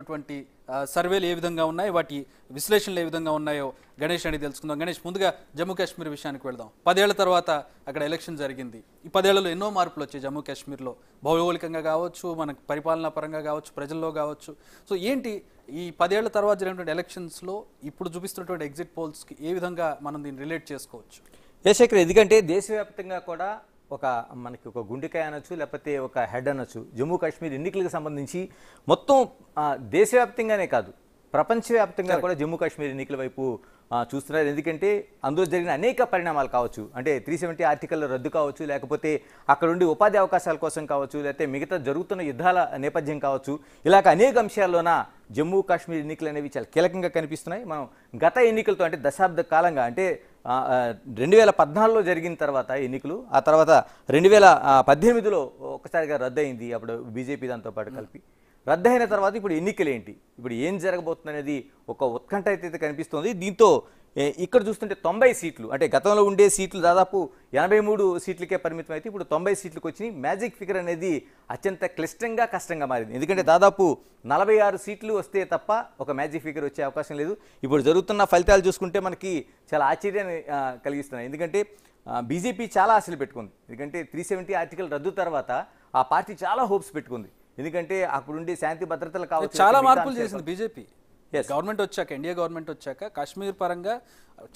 చూస్తున్నటువంటి సర్వేలు ఏ విధంగా ఉన్నాయి, వాటి విశ్లేషణలు ఏ విధంగా ఉన్నాయో గణేష్ అని తెలుసుకుందాం. గణేష్, ముందుగా జమ్మూ కాశ్మీర్ విషయానికి వెళ్దాం. 10 ఏళ్ల తర్వాత అక్కడ ఎలక్షన్ జరిగింది. ఈ 10 ఏళ్లలో ఎన్నో మార్పులు వచ్చాయి జమ్మూ కాశ్మీర్లో, భౌగోళికంగా కావచ్చు, మనకు పరిపాలనా పరంగా కావచ్చు, ప్రజల్లో కావచ్చు. సో ఏంటి ఈ 10 ఏళ్ల తర్వాత జరిగినటువంటి ఎలక్షన్స్లో ఇప్పుడు చూపిస్తున్నటువంటి ఎగ్జిట్ పోల్స్కి ఏ విధంగా మనం దీన్ని రిలేట్ చేసుకోవచ్చు? యశేఖర్, ఎందుకంటే దేశవ్యాప్తంగా కూడా మనకి ఒక గుండెకాయ అనొచ్చు, లేకపోతే ఒక హెడ్ అనొచ్చు. జమ్మూ కాశ్మీర్ ఎన్నికలకు సంబంధించి మొత్తం దేశవ్యాప్తంగానే కాదు, ప్రపంచవ్యాప్తంగా కూడా జమ్మూ కాశ్మీర్ ఎన్నికల వైపు చూస్తున్నారు. ఎందుకంటే అందులో జరిగిన అనేక పరిణామాలు కావచ్చు, అంటే 370 ఆర్టికల్ రద్దు కావచ్చు, లేకపోతే అక్కడ ఉండి ఉపాధి అవకాశాల కోసం కావచ్చు, లేకపోతే మిగతా జరుగుతున్న యుద్ధాల నేపథ్యం కావచ్చు, ఇలాగ అనేక అంశాల్లోన జమ్మూ కాశ్మీర్ ఎన్నికలు అనేవి చాలా కీలకంగా కనిపిస్తున్నాయి. మనం గత ఎన్నికలతో అంటే దశాబ్ద కాలంగా, అంటే 2014లో జరిగిన తర్వాత ఎన్నికలు, ఆ తర్వాత 2018లో ఒకసారిగా రద్దయింది, అప్పుడు బీజేపీ దాంతో పాటు కలిపి రద్దయిన తర్వాత ఇప్పుడు ఎన్నికలు ఏంటి, ఇప్పుడు ఏం జరగబోతుంది అనేది ఒక ఉత్కంఠ అయితే కనిపిస్తుంది. దీంతో ఇక్కడ చూస్తుంటే 90 సీట్లు, అంటే గతంలో ఉండే సీట్లు దాదాపు 83 సీట్లకే పరిమితం అయితే ఇప్పుడు 90 సీట్లకు వచ్చినాయి. మ్యాజిక్ ఫిగర్ అనేది అత్యంత కష్టంగా మారింది. ఎందుకంటే దాదాపు 46 సీట్లు వస్తే తప్ప ఒక మ్యాజిక్ ఫిగర్ వచ్చే అవకాశం లేదు. ఇప్పుడు జరుగుతున్న ఫలితాలు చూసుకుంటే మనకి చాలా ఆశ్చర్యాన్ని కలిగిస్తున్నాయి. ఎందుకంటే బీజేపీ చాలా ఆశలు పెట్టుకుంది. ఎందుకంటే 370 ఆర్టికల్ రద్దు తర్వాత ఆ పార్టీ చాలా హోప్స్ పెట్టుకుంది. ఎందుకంటే అప్పుడుండే శాంతి భద్రతలు కావచ్చు, చాలా మార్పులు చేసింది బీజేపీ. గవర్నమెంట్ వచ్చాక, ఎన్డీఏ గవర్నమెంట్ వచ్చాక కాశ్మీర్ పరంగా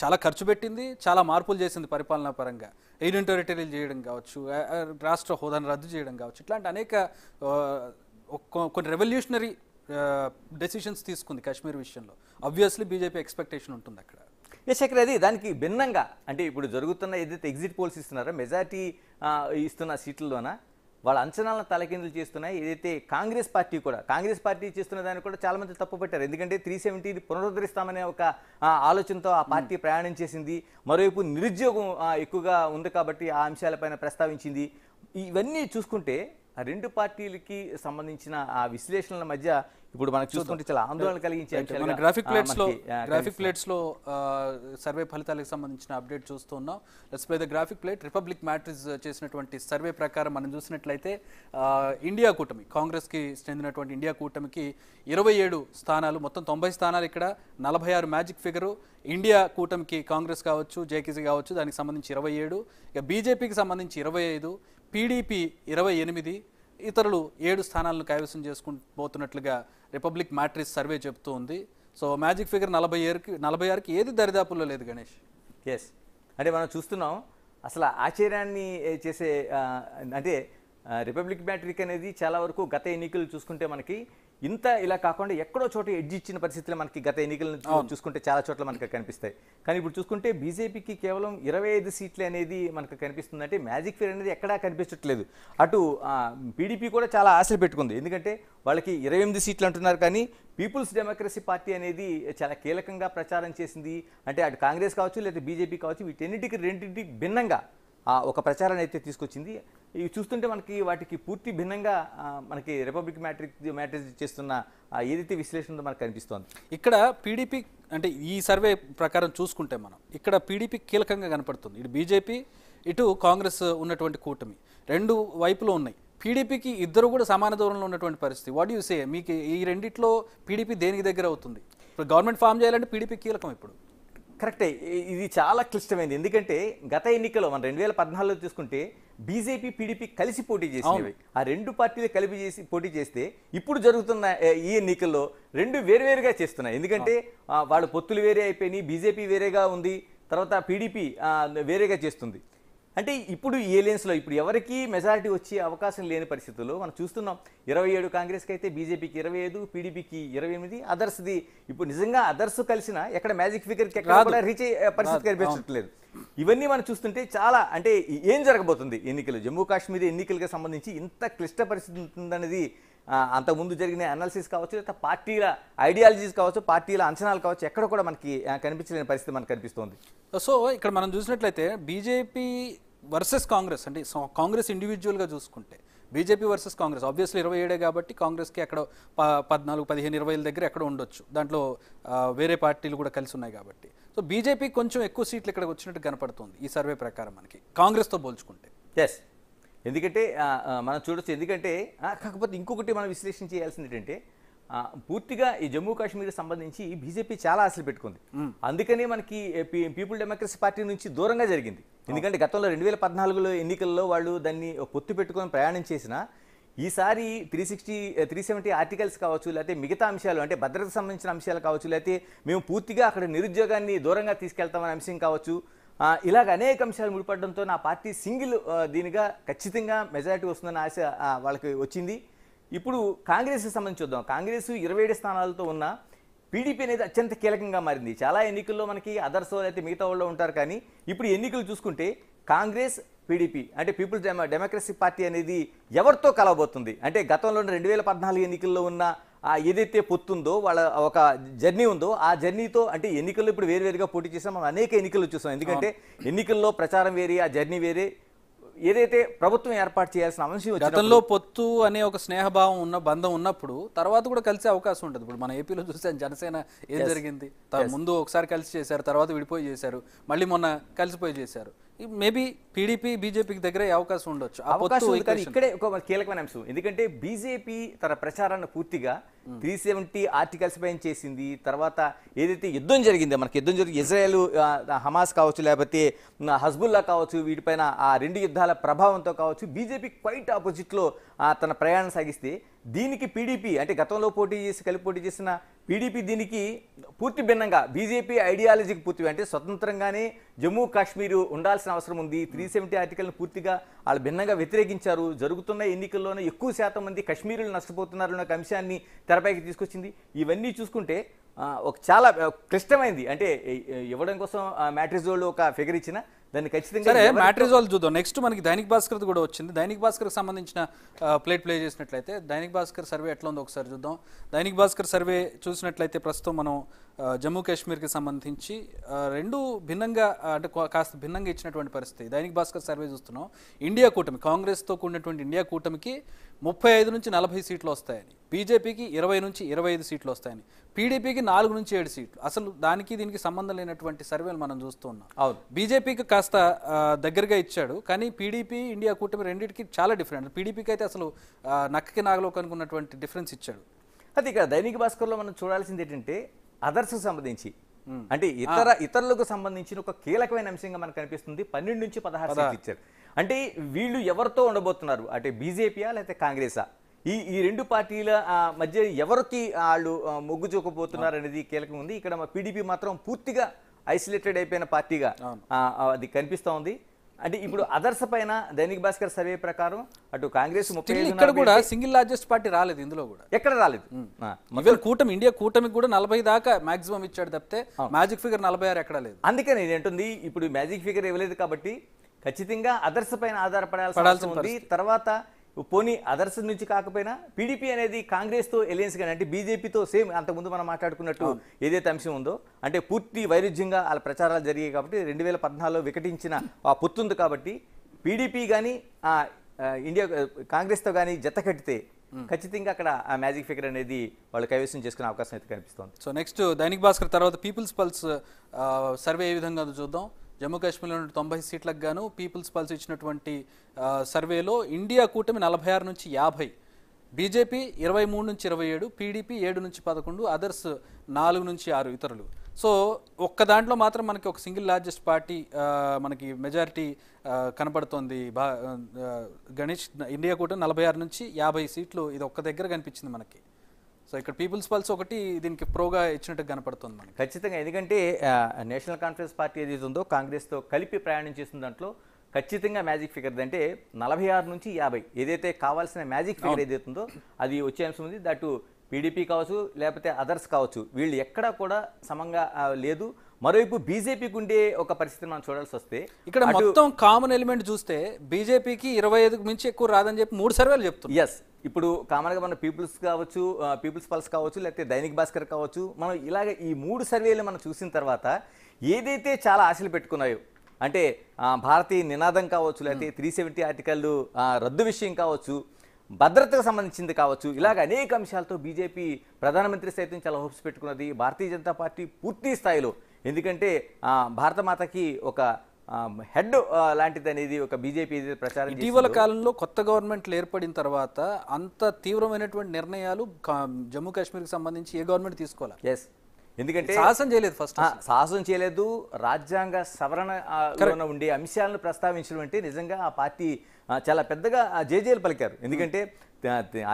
చాలా ఖర్చు పెట్టింది, చాలా మార్పులు చేసింది పరిపాలనా పరంగా. యూనియన్ టెరిటరీలు చేయడం కావచ్చు, రాష్ట్ర హోదాను రద్దు చేయడం కావచ్చు, ఇట్లాంటి అనేక కొన్ని రెవల్యూషనరీ డెసిషన్స్ తీసుకుంది కాశ్మీర్ విషయంలో. ఆబ్వియస్లీ బీజేపీ ఎక్స్పెక్టేషన్ ఉంటుంది అక్కడ. యశేఖర్, అది దానికి భిన్నంగా, అంటే ఇప్పుడు జరుగుతున్న ఏదైతే ఎగ్జిట్ పోల్స్ ఇస్తున్నారో మెజార్టీ ఇస్తున్న సీట్లలోన వాళ్ళ అంచనాలను తలకిందులు చేస్తున్నాయి. ఏదైతే కాంగ్రెస్ పార్టీ చేస్తున్న దాన్ని కూడా చాలా మంది తప్పుపట్టారు. ఎందుకంటే 370 పునరుద్ధరిస్తామనే ఒక ఆలోచనతో ఆ పార్టీ ప్రయాణం చేసింది. మరోవైపు నిరుద్యోగం ఎక్కువగా ఉంది కాబట్టి ఆ అంశాలపైన ప్రస్తావించింది. ఇవన్నీ చూసుకుంటే ఆ రెండు పార్టీలకి సంబంధించిన ఆ విశ్లేషణల మధ్య ఇప్పుడు మనకు చూసుకుంటే చాలా ఆందోళన కలిగించే అంశాలు. గ్రాఫిక్ ప్లేట్స్ లో సర్వే ఫలితాలకు సంబంధించిన అప్డేట్ చూస్తూ ఉన్నాం. Let's play the graphic plate. Republic matrix చేసినటువంటి సర్వే ప్రకారం మనం చూసినట్లయితే ఇండియా కూటమి, కాంగ్రెస్ కి చెందినటువంటి ఇండియా కూటమికి 27 స్థానాలు, మొత్తం 90 స్థానాలు, ఇక్కడ 46 మ్యాజిక్ ఫిగరు. ఇండియా కూటమికి కాంగ్రెస్ కావచ్చు, జేకేసీ కావచ్చు, దానికి సంబంధించి 27, ఇక బీజేపీకి సంబంధించి 25, పీడీపీ 28, ఇతరులు 7 స్థానాలను కైవసం చేసుకుంటున్నట్లుగా రిపబ్లిక్ మ్యాట్రిక్స్ సర్వే చెప్తూ ఉంది. సో మ్యాజిక్ ఫిగర్ 46కి ఏది దరిదాపుల్లో లేదు గణేష్. ఎస్, అంటే మనం చూస్తున్నాం అసలు ఆశ్చర్యాన్ని చేసే, అంటే రిపబ్లిక్ మ్యాట్రిక్ అనేది చాలా వరకు గత ఎన్నికలు చూసుకుంటే మనకి ఇంత ఇలా కాకుండా ఎక్కడో చోట ఎడ్జ్ ఇచ్చిన పరిస్థితులు మనకి గత ఎన్నికలను చూసుకుంటే చాలా చోట్ల మనకు కనిపిస్తాయి. కానీ ఇప్పుడు చూసుకుంటే బీజేపీకి కేవలం 25 సీట్లు అనేది మనకు కనిపిస్తుంది. అంటే మ్యాజిక్ ఫిగర్ అనేది ఎక్కడా కనిపించట్లేదు. అటు పీడీపీ కూడా చాలా ఆశలు పెట్టుకుంది. ఎందుకంటే వాళ్ళకి 28 సీట్లు అంటున్నారు, కానీ పీపుల్స్ డెమోక్రసీ పార్టీ అనేది చాలా కీలకంగా ప్రచారం చేసింది. అంటే అటు కాంగ్రెస్ కావచ్చు, లేదా బీజేపీ కావచ్చు, రెండింటికి భిన్నంగా ఒక ప్రచారాన్ని అయితే తీసుకొచ్చింది. ఇవి చూస్తుంటే మనకి వాటికి పూర్తి భిన్నంగా మనకి రిపబ్లిక్ మ్యాట్రిక్స్ చేస్తున్న ఏదైతే విశ్లేషణ ఉందో మనకు కనిపిస్తోంది. ఇక్కడ పీడీపీ, అంటే ఈ సర్వే ప్రకారం చూసుకుంటే మనం ఇక్కడ పీడీపీ కీలకంగా కనపడుతుంది. ఇటు బీజేపీ, ఇటు కాంగ్రెస్ ఉన్నటువంటి కూటమి రెండు వైపులో ఉన్నాయి. పీడీపీకి ఇద్దరు కూడా సమాన దూరంలో ఉన్నటువంటి పరిస్థితి. వాట్ యూ సే, మీకు ఈ రెండిట్లో పీడీపీ దేనికి దగ్గర అవుతుంది? ఇప్పుడు గవర్నమెంట్ ఫామ్ చేయాలంటే పీడీపీ కీలకం. ఇప్పుడు కరెక్టే, ఇది చాలా క్లిష్టమైంది. ఎందుకంటే గత ఎన్నికల్లో మనం 2014లో తీసుకుంటే బీజేపీ, పీడీపీ కలిసి పోటీ చేసినవి. ఆ రెండు పార్టీలు కలిపి పోటీ చేస్తే ఇప్పుడు జరుగుతున్న ఈ ఎన్నికల్లో రెండు వేరువేరుగా చేస్తున్నాయి. ఎందుకంటే వాళ్ళ పొత్తులు వేరే అయిపోయినాయి, బీజేపీ వేరేగా ఉంది, తర్వాత పీడీపీ వేరేగా చేస్తుంది. అంటే ఇప్పుడు ఈ ఏలియన్స్లో ఇప్పుడు ఎవరికి మెజారిటీ వచ్చే అవకాశం లేని పరిస్థితుల్లో మనం చూస్తున్నాం. 27 కాంగ్రెస్కి అయితే, బీజేపీకి 25, పీడీపీకి 28. అదర్స్ది ఇప్పుడు నిజంగా అదర్స్ కలిసిన ఎక్కడ మ్యాజిక్ ఫిగర్కి ఎక్కడ కూడా రీచ్ అయ్యే పరిస్థితి కనిపించట్లేదు. ఇవన్నీ మనం చూస్తుంటే చాలా, అంటే ఏం జరగబోతుంది ఎన్నికలు, జమ్మూ కాశ్మీర్ ఎన్నికలకు సంబంధించి ఇంత క్లిష్ట పరిస్థితి ఉంటుందనేది అంతకుముందు జరిగిన అనాలిసిస్ కావచ్చు, లేదా పార్టీల ఐడియాలజీస్ కావచ్చు, పార్టీల అంచనాలు కావచ్చు, ఎక్కడ కూడా మనకి కనిపించలేని పరిస్థితి మనకు కనిపిస్తోంది. సో ఇక్కడ మనం చూసినట్లయితే బీజేపీ వర్సెస్ కాంగ్రెస్, అంటే కాంగ్రెస్ ఇండివిజువల్గా చూసుకుంటే బీజేపీ వర్సెస్ కాంగ్రెస్ ఆబ్వియస్లీ 27 కాబట్టి కాంగ్రెస్కి అక్కడ 14, 15, 20 దగ్గర ఎక్కడ ఉండొచ్చు. దాంట్లో వేరే పార్టీలు కూడా కలిసి ఉన్నాయి కాబట్టి. సో బీజేపీ కొంచెం ఎక్కువ సీట్లు ఇక్కడ వచ్చినట్టు కనపడుతుంది ఈ సర్వే ప్రకారం మనకి కాంగ్రెస్తో పోల్చుకుంటే. ఎస్, ఎందుకంటే మనం చూడొచ్చు. ఎందుకంటే కాకపోతే ఇంకొకటి మనం విశ్లేషణ చేయాల్సింది ఏంటంటే పూర్తిగా ఈ జమ్మూ కాశ్మీర్ సంబంధించి బీజేపీ చాలా ఆశలు పెట్టుకుంది. అందుకని మనకి పీపుల్ డెమోక్రసీ పార్టీ నుంచి దూరంగా జరిగింది. ఎందుకంటే గతంలో 2014లో ఎన్నికల్లో వాళ్ళు దాన్ని పొత్తు పెట్టుకొని ప్రయాణం చేసిన ఈసారి 370 ఆర్టికల్స్ కావచ్చు, లేకపోతే మిగతా అంశాలు అంటే భద్రతకు సంబంధించిన అంశాలు కావచ్చు, లేకపోతే మేము పూర్తిగా అక్కడ నిరుద్యోగాన్ని దూరంగా తీసుకెళ్తామనే అంశం కావచ్చు, ఇలాగ అనేక అంశాలు ముడిపడడంతో నా పార్టీ సింగిల్ దీనిగా ఖచ్చితంగా మెజారిటీ వస్తుందన్న ఆశ వాళ్ళకి వచ్చింది. ఇప్పుడు కాంగ్రెస్కి సంబంధించి చూద్దాం. కాంగ్రెస్ 27 స్థానాలతో ఉన్న పీడీపీ అనేది అత్యంత కీలకంగా మారింది. చాలా ఎన్నికల్లో మనకి అదర్స్ అయితే మిగతా వాళ్ళు ఉంటారు, కానీ ఇప్పుడు ఎన్నికలు చూసుకుంటే కాంగ్రెస్ పీడీపీ అంటే పీపుల్స్ డెమోక్రసీ పార్టీ అనేది ఎవరితో కలవబోతుంది అంటే గతంలో 2014 ఎన్నికల్లో ఉన్న ఏదైతే పొత్తుందో వాళ్ళ ఒక జర్నీ ఉందో ఆ జర్నీతో అంటే ఎన్నికల్లో ఇప్పుడు వేరువేరుగా పోటీ చేసాం, మనం అనేక ఎన్నికలు చూసాం. ఎందుకంటే ఎన్నికల్లో ప్రచారం వేరే, ఆ జర్నీ వేరే. ఏదైతే ప్రభుత్వం ఏర్పాటు చేయాల్సిన అంశం గతంలో పొత్తు అనే ఒక స్నేహభావం ఉన్న బంధం ఉన్నప్పుడు తర్వాత కూడా కలిసే అవకాశం ఉంటుంది. ఇప్పుడు మన ఏపీలో చూసాం జనసేన ఏం జరిగింది, ముందు ఒకసారి కలిసి చేశారు, తర్వాత విడిపోయి చేశారు, మళ్ళీ మొన్న కలిసిపోయి చేశారు. మేబీ పీడీపీ బీజేపీకి దగ్గర అవకాశం ఉండొచ్చు. ఇక్కడే ఒక కీలకమైన అంశం. ఎందుకంటే బీజేపీ తన ప్రచారాన్ని పూర్తిగా 370 ఆర్టికల్స్ పైన చేసింది. తర్వాత ఏదైతే యుద్ధం జరిగిందో మనకి యుద్ధం జరిగి ఇజ్రాయెల్ హమాస్ కావచ్చు, లేకపోతే హజ్బుల్లా కావచ్చు, వీటిపైన ఆ 2 యుద్ధాల ప్రభావంతో కావచ్చు బీజేపీ క్వైట్ ఆపోజిట్లో తన ప్రయాణం సాగిస్తే దీనికి పీడీపీ అంటే గతంలో కలిపి పోటీ చేసిన పీడీపీ దీనికి పూర్తి భిన్నంగా బీజేపీ ఐడియాలజీకి పూర్తి అంటే స్వతంత్రంగానే జమ్మూ కాశ్మీర్ ఉండాల్సిన అవసరం ఉంది. 370 ఆర్టికల్ని పూర్తిగా వాళ్ళు భిన్నంగా వ్యతిరేకించారు. జరుగుతున్న ఎన్నికల్లోనే ఎక్కువ శాతం మంది కశ్మీరులు నష్టపోతున్నారు అనే అంశాన్ని తెరపైకి తీసుకొచ్చింది. ఇవన్నీ చూసుకుంటే ఒక చాలా క్లిష్టమైంది. అంటే ఇవ్వడం కోసం మ్యాట్రిజోల్ ఒక ఫిగర్ ఇచ్చిన దాన్ని ఖచ్చితంగా సరే మ్యాట్రిజోల్ చూద్దాం. నెక్స్ట్ మనకి దైనిక్ భాస్కర్ కూడా వచ్చింది. దైనిక్ భాస్కర్కి సంబంధించిన ప్లే చేసినట్లయితే దైనిక్ భాస్కర్ సర్వే ఎట్లా ఉందో ఒకసారి చూద్దాం. దైనిక్ భాస్కర్ సర్వే చూసినట్లయితే ప్రస్తుతం మనం జమ్మూ కాశ్మీర్కి సంబంధించి రెండు భిన్నంగా అంటే కాస్త భిన్నంగా ఇచ్చినటువంటి పరిస్థితి. దైనిక్ భాస్కర్ సర్వే చూస్తున్నాం. ఇండియా కూటమి కాంగ్రెస్తో కూడినటువంటి ఇండియా కూటమికి 35 నుంచి 40 సీట్లు వస్తాయని, బీజేపీకి 20 నుంచి 25 సీట్లు వస్తాయని, పీడీపీకి 4 నుంచి 7 సీట్లు. అసలు దానికి దీనికి సంబంధం లేనటువంటి సర్వేలు మనం చూస్తూ ఉన్నాం. బీజేపీకి కాస్త దగ్గరగా ఇచ్చాడు, కానీ పీడీపీ ఇండియా కూటమి రెండింటికి చాలా డిఫరెంట్. పీడీపీకి అయితే అసలు నక్కకి నాగలోకి అనుకున్నటువంటి డిఫరెన్స్ ఇచ్చాడు. అది ఇక్కడ దైనిక భాస్కర్లో మనం చూడాల్సింది ఏంటంటే అదర్స్ సంబంధించి అంటే ఇతరులకు సంబంధించిన ఒక కీలకమైన అంశంగా మనకు కనిపిస్తుంది. 12 నుంచి 16 సీట్లు ఇచ్చారు. అంటే వీళ్ళు ఎవరితో ఉండబోతున్నారు అంటే బీజేపీయా లేకపోతే కాంగ్రెసా, ఈ రెండు పార్టీల మధ్య ఎవరికి వాళ్ళు మొగ్గు చూపబోతున్నారు అనేది కీలకం ఉంది. ఇక్కడ పీడీపీ మాత్రం పూర్తిగా ఐసోలేటెడ్ అయిపోయిన పార్టీగా అది కనిపిస్తూ ఉంది. అంటే ఇప్పుడు అదర్స్ పైన దైనిక్ భాస్కర్ సర్వే ప్రకారం అటు కాంగ్రెస్ 35 ఇక్కడ కూడా సింగిల్ లార్జెస్ట్ పార్టీ రాలేదు, ఇందులో కూడా ఎక్కడ రాలేదు. కూటమి ఇండియా కూటమికి కూడా 40 దాకా మాక్సిమం ఇచ్చాడు తప్పితే మ్యాజిక్ ఫిగర్ 46 ఎక్కడ లేదు. అందుకని ఏంటుంది ఇప్పుడు మ్యాజిక్ ఫిగర్ ఇవ్వలేదు కాబట్టి ఖచ్చితంగా అదర్స్ పైన ఆధారపడాల్సి ఉంది. తర్వాత పోనీ అదర్స్ నుంచి కాకపోయినా పీడీపీ అనేది కాంగ్రెస్తో ఎలియన్స్ కానీ అంటే బీజేపీతో సేమ్ అంతకుముందు మనం మాట్లాడుకున్నట్టు ఏదైతే అంశం ఉందో అంటే పూర్తి వైరుధ్యంగా వాళ్ళ ప్రచారాలు జరిగాయి కాబట్టి 2014లో వికటించిన ఆ పొత్తుంది కాబట్టి పీడీపీ కానీ ఇండియా కాంగ్రెస్తో కానీ జత కట్టితే ఖచ్చితంగా అక్కడ ఆ మ్యాజిక్ ఫిగర్ అనేది వాళ్ళు కైవసం చేసుకునే అవకాశం అయితే కనిపిస్తుంది. సో నెక్స్ట్ దైనిక్ భాస్కర్ తర్వాత పీపుల్స్ పల్స్ సర్వే ఏ విధంగా చూద్దాం. జమ్మూ కాశ్మీర్లో 90 సీట్లకు గాను పీపుల్స్ పల్స్ ఇచ్చినటువంటి సర్వేలో ఇండియా కూటమి 46 నుంచి 50, బీజేపీ 23 నుంచి 27, పీడీపీ 7 నుంచి 11, అదర్స్ 4 నుంచి 6 ఇతరులు. సో ఒక్క దాంట్లో మాత్రం మనకి ఒక సింగిల్ లార్జెస్ట్ పార్టీ మనకి మెజారిటీ కనపడుతోంది. గణేష్ ఇండియా కూటమి 46 నుంచి 50 సీట్లు ఇది ఒక్క దగ్గర కనిపించింది మనకి. సో ఇక్కడ పీపుల్స్ పల్స్ ఒకటి దీనికి ప్రోగా ఇచ్చినట్టు కనపడుతుంది మనకి ఖచ్చితంగా. ఎందుకంటే నేషనల్ కాన్ఫరెన్స్ పార్టీ ఏదైతే ఉందో కాంగ్రెస్తో కలిపి ప్రయాణం చేస్తున్న దాంట్లో ఖచ్చితంగా మ్యాజిక్ ఫిగర్ అంటే 46 నుంచి 50 ఏదైతే కావాల్సిన మ్యాజిక్ ఫిగర్ ఏదైతే ఉందో అది వచ్చే అంశం ఉంది. దట్ పీడీపీ కావచ్చు లేకపోతే అదర్స్ కావచ్చు వీళ్ళు ఎక్కడా కూడా సమంగా లేదు. మరోవైపు బీజేపీకి ఉండే ఒక పరిస్థితి మనం చూడాల్సి వస్తే ఇక్కడ మొత్తం కామన్ ఎలిమెంట్ చూస్తే బీజేపీకి 25కు మించి ఎక్కువ రాదని చెప్పి 3 సర్వేలు చెప్తున్నారు. ఎస్, ఇప్పుడు కామన్గా మన పీపుల్స్ కావచ్చు, పీపుల్స్ పల్స్ కావచ్చు, లేకపోతే దైనిక్ భాస్కర్ కావచ్చు, మనం ఇలాగ ఈ 3 సర్వేలు మనం చూసిన తర్వాత ఏదైతే చాలా ఆశలు పెట్టుకున్నాయో అంటే భారతీయ నినాదం కావచ్చు, లేకపోతే 370 ఆర్టికల్ రద్దు విషయం కావచ్చు, భద్రతకు సంబంధించింది కావచ్చు, ఇలాగ అనేక అంశాలతో బీజేపీ ప్రధానమంత్రి సైతం చాలా హోప్స్ పెట్టుకున్నది. భారతీయ జనతా పార్టీ పూర్తి స్థాయిలో ఎందుకంటే భారతమాతకి ఒక హెడ్ లాంటిది అనేది ఒక బీజేపీ ప్రచారం ఇటీవల కాలంలో కొత్త గవర్నమెంట్లు ఏర్పడిన తర్వాత అంత తీవ్రమైనటువంటి నిర్ణయాలు జమ్మూ కాశ్మీర్కి సంబంధించి ఏ గవర్నమెంట్ తీసుకోవాలి? ఎస్, ఎందుకంటే సాహసం చేయలేదు. ఫస్ట్ సాహసం చేయలేదు. రాజ్యాంగ సవరణ ఉండే అంశాలను ప్రస్తావించడం అంటే నిజంగా ఆ పార్టీ చాలా పెద్దగా జేజేలు పలికారు. ఎందుకంటే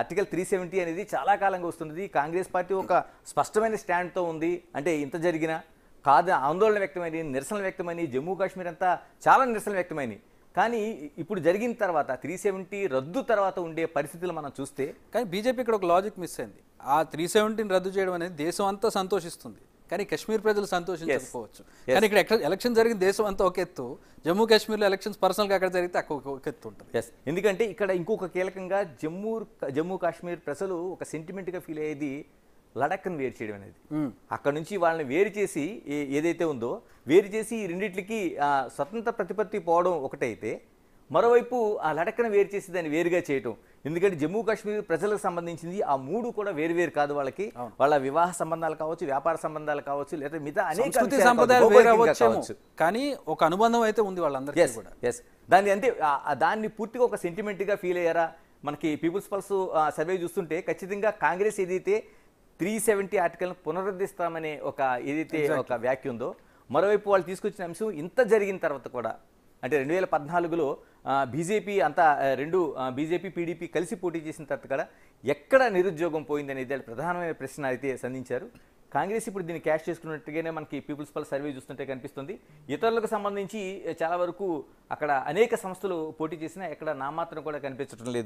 ఆర్టికల్ 370 అనేది చాలా కాలంగా వస్తున్నది. కాంగ్రెస్ పార్టీ ఒక స్పష్టమైన స్టాండ్తో ఉంది. అంటే ఇంత జరిగినా కాదు ఆందోళన వ్యక్తమైనవి, నిరసనలు వ్యక్తమైనవి, జమ్మూ కాశ్మీర్ అంతా చాలా నిరసనలు వ్యక్తమైనవి. కానీ ఇప్పుడు జరిగిన తర్వాత 370 రద్దు తర్వాత ఉండే పరిస్థితులు మనం చూస్తే, కానీ బీజేపీ ఇక్కడ ఒక లాజిక్ మిస్ అయింది. ఆ 370 రద్దు చేయడం అనేది దేశం అంతా సంతోషిస్తుంది, కానీ కశ్మీర్ ప్రజలు సంతోషించకపోవచ్చు. కానీ ఇక్కడ ఎలక్షన్ జరిగిన దేశం అంతా ఒక ఎత్తు, జమ్మూ కాశ్మీర్లో ఎలక్షన్స్ పర్సనల్గా అక్కడ జరిగితే ఒక ఎత్తు ఉంటుంది. ఎస్, ఎందుకంటే ఇక్కడ ఇంకొక కీలకంగా జమ్మూ కాశ్మీర్ ప్రజలు ఒక సెంటిమెంట్గా ఫీల్ అయ్యేది లడఖ్ను వేరు చేయడం అనేది. అక్కడ నుంచి వాళ్ళని వేరు చేసి ఏదైతే ఉందో వేరు చేసి ఈ రెండింటికి స్వతంత్ర ప్రతిపత్తి పోవడం ఒకటైతే, మరోవైపు ఆ లడఖ్ను వేరు చేసి దాన్ని వేరుగా చేయటం. ఎందుకంటే జమ్మూ కాశ్మీర్ ప్రజలకు సంబంధించింది ఆ మూడు కూడా వేరు కాదు. వాళ్ళ వివాహ సంబంధాలు కావచ్చు, వ్యాపార సంబంధాలు కావచ్చు, లేదా మిగతా అనేక సంప్రదాయాలు వేరే అవ్వచ్చు, కానీ ఒక అనుబంధం అయితే ఉంది వాళ్ళందరికీ కూడా. ఎస్, దాన్ని పూర్తిగా ఒక సెంటిమెంట్గా ఫీల్ అయ్యారా? మనకి పీపుల్స్ పల్స్ సర్వే చూస్తుంటే ఖచ్చితంగా కాంగ్రెస్ ఏదైతే 370 ఆర్టికల్ను పునరుద్ధరిస్తామనే ఏదైతే ఒక వ్యాఖ్య ఉందో, మరోవైపు వాళ్ళు తీసుకొచ్చిన అంశం ఇంత జరిగిన తర్వాత కూడా, అంటే 2014లో బీజేపీ అంతా బీజేపీ పీడీపీ కలిసి పోటీ చేసిన తర్వాత కూడా ఎక్కడ నిరుద్యోగం పోయిందనేది ప్రధానమైన ప్రశ్న అయితే సంధించారు. కాంగ్రెస్ ఇప్పుడు దీన్ని క్యాష్ చేసుకున్నట్టుగానే మనకి పీపుల్స్ పల్స్ సర్వే చూస్తుంటే కనిపిస్తుంది. ఇతరులకు సంబంధించి చాలా వరకు అక్కడ అనేక సంస్థలు పోటీ చేసినా ఎక్కడ నామాత్రం కూడా కనిపించడం లేదు.